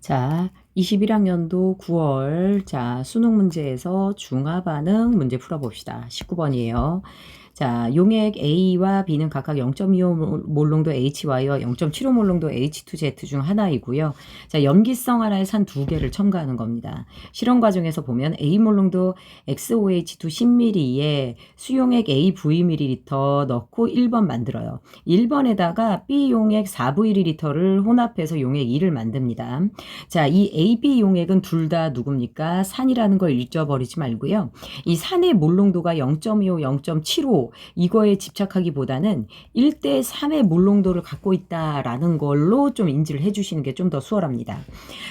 자, 21학년도 9월, 자, 수능 문제에서 중화 반응 문제 풀어봅시다. 19번이에요. 자, 용액 A와 B는 각각 0.25 몰롱도 HY와 0.75 몰롱도 H2Z 중 하나이고요. 자, 염기성 하나의 산 두 개를 첨가하는 겁니다. 실험 과정에서 보면 A 몰롱도 XOH2 10ml에 수용액 AVml 넣고 1번 만들어요. 1번에다가 B 용액 4Vl를 혼합해서 용액 2를 만듭니다. 자, 이 AB 용액은 둘 다 누굽니까? 산이라는 걸 잊어버리지 말고요. 이 산의 몰롱도가 0.25, 0.75 이거에 집착하기보다는 1대 3의 몰롱도를 갖고 있다라는 걸로 좀 인지를 해주시는 게 좀 더 수월합니다.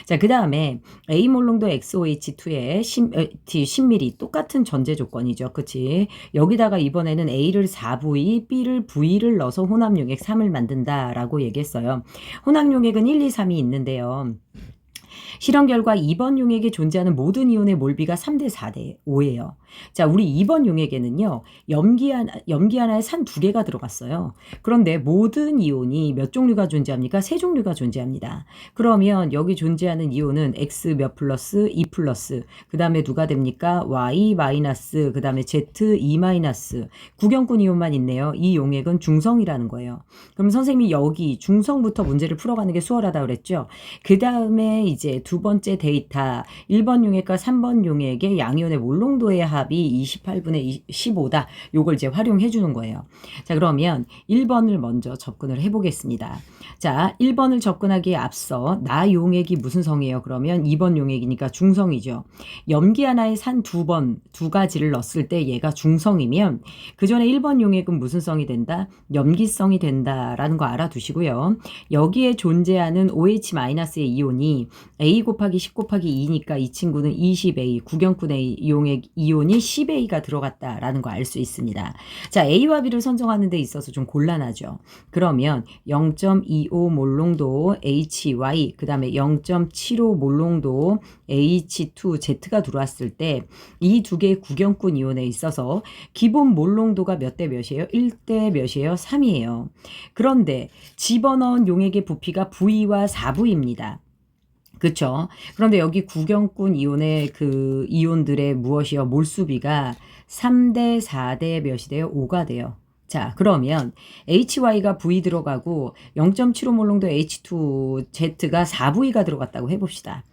자, 그 다음에 A 몰롱도 XOH2에 10ml 똑같은 전제 조건이죠. 그치? 여기다가 이번에는 A를 4V, B를 V를 넣어서 혼합 용액 3을 만든다라고 얘기했어요. 혼합 용액은 1, 2, 3이 있는데요. 실험 결과 2번 용액에 존재하는 모든 이온의 몰비가 3대 4대 5예요. 자, 우리 2번 용액에는요. 염기 하나에 산 두 개가 들어갔어요. 그런데 모든 이온이 몇 종류가 존재합니까? 세 종류가 존재합니다. 그러면 여기 존재하는 이온은 X 몇 플러스, 2 플러스, 그 다음에 누가 됩니까? Y 마이너스, 그 다음에 Z 2 마이너스, 구경꾼 이온만 있네요. 이 용액은 중성이라는 거예요. 그럼 선생님이 여기 중성부터 문제를 풀어가는 게 수월하다고 그랬죠? 그 다음에 이제 두 번째 데이터 1번 용액과 3번 용액의 양이온의 몰롱도의 합이 28분의 15다. 요걸 이제 활용해 주는 거예요. 자, 그러면 1번을 먼저 접근을 해 보겠습니다. 자, 1번을 접근하기에 앞서 나 용액이 무슨 성이에요? 그러면 2번 용액이니까 중성이죠. 염기 하나에 산 두 가지를 넣었을 때 얘가 중성이면 그 전에 1번 용액은 무슨 성이 된다? 염기성이 된다라는 거 알아두시고요. 여기에 존재하는 OH-의 이온이 A 곱하기 10 곱하기 2니까 이 친구는 20A, 구경꾼의 용액 이온이 10A가 들어갔다라는 거 알 수 있습니다. 자, A와 B를 선정하는 데 있어서 좀 곤란하죠. 그러면 0.25 몰롱도 HY, 그 다음에 0.75 몰롱도 H2Z가 들어왔을 때 이 두 개의 구경꾼 이온에 있어서 기본 몰롱도가 몇 대 몇이에요? 1대 몇이에요? 3이에요. 그런데 집어넣은 용액의 부피가 V와 4V입니다. 그쵸? 그런데 여기 구경꾼 이온의 그 이온들의 무엇이요? 몰수비가 3대 4대 몇이 돼요? 5가 돼요. 자, 그러면 HY가 V 들어가고 0.75몰롱도 H2Z가 4V가 들어갔다고 해봅시다.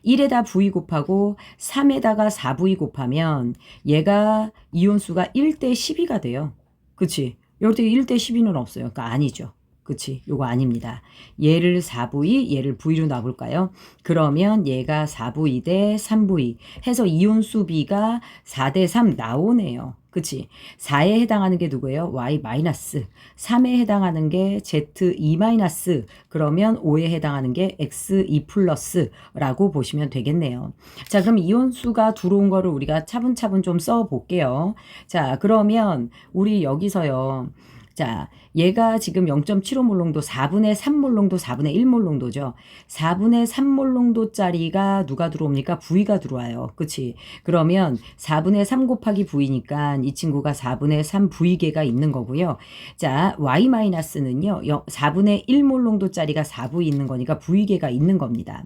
1에다 V 곱하고 3에다가 4V 곱하면 얘가 이온수가 1대 12가 돼요. 그치? 여기 1대 12는 없어요. 그러니까 아니죠. 그치? 요거 아닙니다. 얘를 4V, 얘를 V로 놔볼까요? 그러면 얘가 4V 대 3V 해서 이온수 B가 4대 3 나오네요. 그치? 4에 해당하는 게 누구예요? Y 마이너스. 3에 해당하는 게 Z 2 마이너스. 그러면 5에 해당하는 게 X 2 플러스라고 보시면 되겠네요. 자, 그럼 이온수가 들어온 거를 우리가 차분차분 좀 써볼게요. 자, 그러면 우리 여기서요. 자, 얘가 지금 0.75몰롱도 4분의 3몰롱도 4분의 1몰롱도죠. 4분의 3몰롱도짜리가 누가 들어옵니까? V가 들어와요. 그치? 그러면 4분의 3 곱하기 V니까 이 친구가 4분의 3 V계가 있는 거고요. 자, Y-는요. 4분의 1몰롱도짜리가 4V 있는 거니까 V계가 있는 겁니다.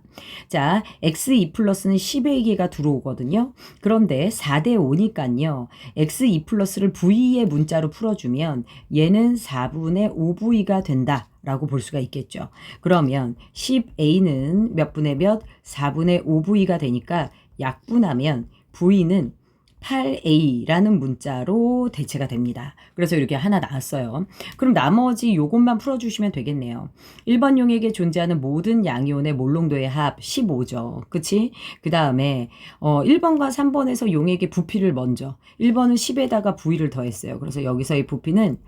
자, X2 플러스는 10A계가 들어오거든요. 그런데 4대 5니까요. X2 플러스를 V의 문자로 풀어주면 얘는 4분의 5V가 된다라고 볼 수가 있겠죠. 그러면 10A는 몇 분의 몇? 4분의 5V가 되니까 약분하면 V는 8A라는 문자로 대체가 됩니다. 그래서 이렇게 하나 나왔어요. 그럼 나머지 요것만 풀어주시면 되겠네요. 1번 용액에 존재하는 모든 양이온의 몰롱도의 합 15죠. 그치? 그 다음에 1번과 3번에서 용액의 부피를 먼저 1번은 10에다가 V를 더했어요. 그래서 여기서의 부피는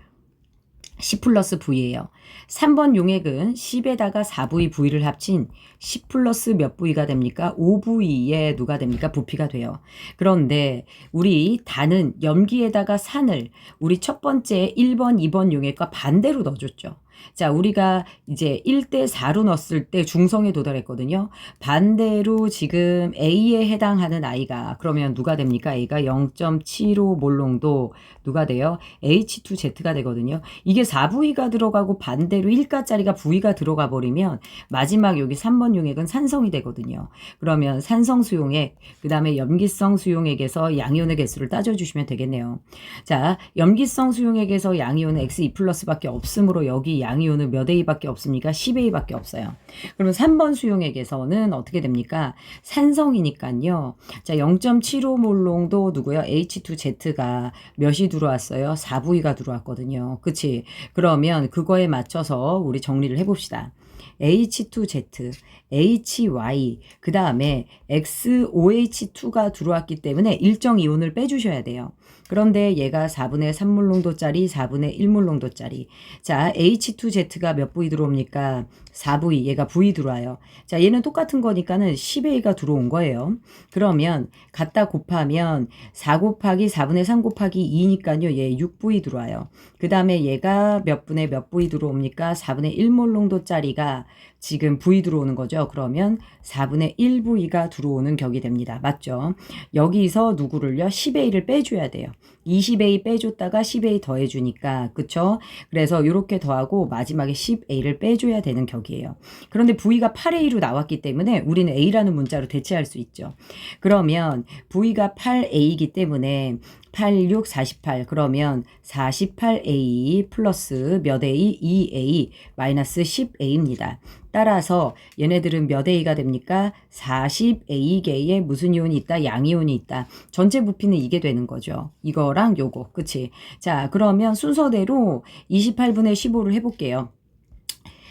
10 플러스 V예요. 3번 용액은 10에다가 4V, V를 합친 10 플러스 몇 V가 됩니까? 5V에 누가 됩니까? 부피가 돼요. 그런데 우리 단은 염기에다가 산을 우리 첫 번째 1번, 2번 용액과 반대로 넣어줬죠. 자, 우리가 이제 1대 4로 넣었을 때 중성에 도달했거든요. 반대로 지금 A에 해당하는 아이가 그러면 누가 됩니까? A가 0.75 몰롱도 누가 돼요? H2Z가 되거든요. 이게 4V가 들어가고 반대로 1가짜리가 V가 들어가 버리면 마지막 여기 3번 용액은 산성이 되거든요. 그러면 산성 수용액, 그 다음에 염기성 수용액에서 양이온의 개수를 따져주시면 되겠네요. 자, 염기성 수용액에서 양이온은 X2+밖에 없으므로 여기 양이온은 몇 A밖에 없습니까? 10A밖에 없어요. 그러면 3번 수용액에서는 어떻게 됩니까? 산성이니까요. 자, 0.75몰롱도 누구요? H2Z가 몇이 들어왔어요? 4V가 들어왔거든요. 그치? 그러면 그거에 맞춰서 우리 정리를 해봅시다. H2Z, HY, 그 다음에 XOH2가 들어왔기 때문에 일정 이온을 빼주셔야 돼요. 그런데 얘가 4분의 3몰롱도짜리, 4분의 1몰롱도짜리. 자, H2Z가 몇 V 들어옵니까? 4V, 얘가 V 들어와요. 자, 얘는 똑같은 거니까는 10A가 들어온 거예요. 그러면 갖다 곱하면 4 곱하기 4분의 3 곱하기 2니까요. 얘 6V 들어와요. 그 다음에 얘가 몇 분의 몇 V 들어옵니까? 4분의 1몰롱도짜리가 지금 V 들어오는 거죠. 그러면 4분의 1V가 들어오는 격이 됩니다. 맞죠? 여기서 누구를요? 10A를 빼줘야 돼요. 20A 빼줬다가 10A 더해주니까, 그쵸? 그래서 이렇게 더하고 마지막에 10A를 빼줘야 되는 격이에요. 그런데 V가 8A로 나왔기 때문에 우리는 A라는 문자로 대체할 수 있죠. 그러면 V가 8A이기 때문에 8, 6, 48 그러면 48A 플러스 몇 A? 2A 마이너스 10A입니다. 따라서 얘네들은 몇 A가 됩니까? 40A개의 무슨 이온이 있다? 양이온이 있다. 전체 부피는 이게 되는 거죠. 이거랑 요거. 그치? 자, 그러면 순서대로 28분의 15를 해볼게요.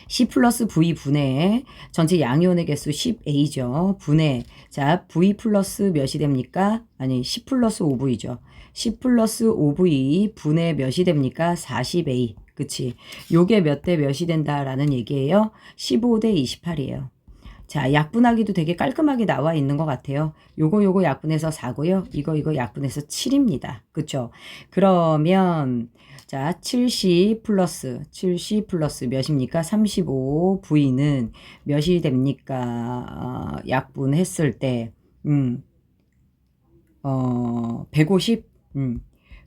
C 플러스 V 분의 전체 양이온의 개수 10A죠. 분의 자 V 플러스 몇이 됩니까? 아니 C 플러스 5V죠. C 플러스 5V 분의 몇이 됩니까? 40A. 그치? 요게 몇 대 몇이 된다라는 얘기예요. 15대 28이에요. 자, 약분하기도 되게 깔끔하게 나와 있는 것 같아요. 요거 약분해서 4고요. 이거 약분해서 7입니다. 그쵸? 그러면 자, 7C 플러스 몇입니까? 35 V는 몇이 됩니까? 약분했을 때 150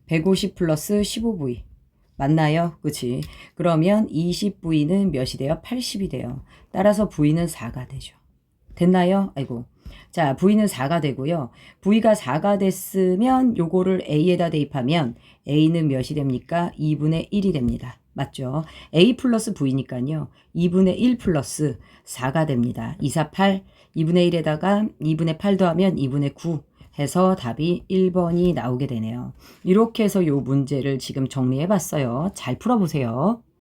150 플러스 15V 맞나요? 그치? 그러면 20V는 몇이 돼요? 80이 돼요. 따라서 V는 4가 되죠. 됐나요? 아이고. 자, V는 4가 되고요. V가 4가 됐으면 요거를 A에다 대입하면 A는 몇이 됩니까? 2분의 1이 됩니다. 맞죠? A 플러스 V니까요. 2분의 1 플러스 4가 됩니다. 2, 4, 8. 2분의 1에다가 2분의 8 더하면 2분의 9. 해서 답이 1번이 나오게 되네요. 이렇게 해서 요 문제를 지금 정리해 봤어요. 잘 풀어보세요.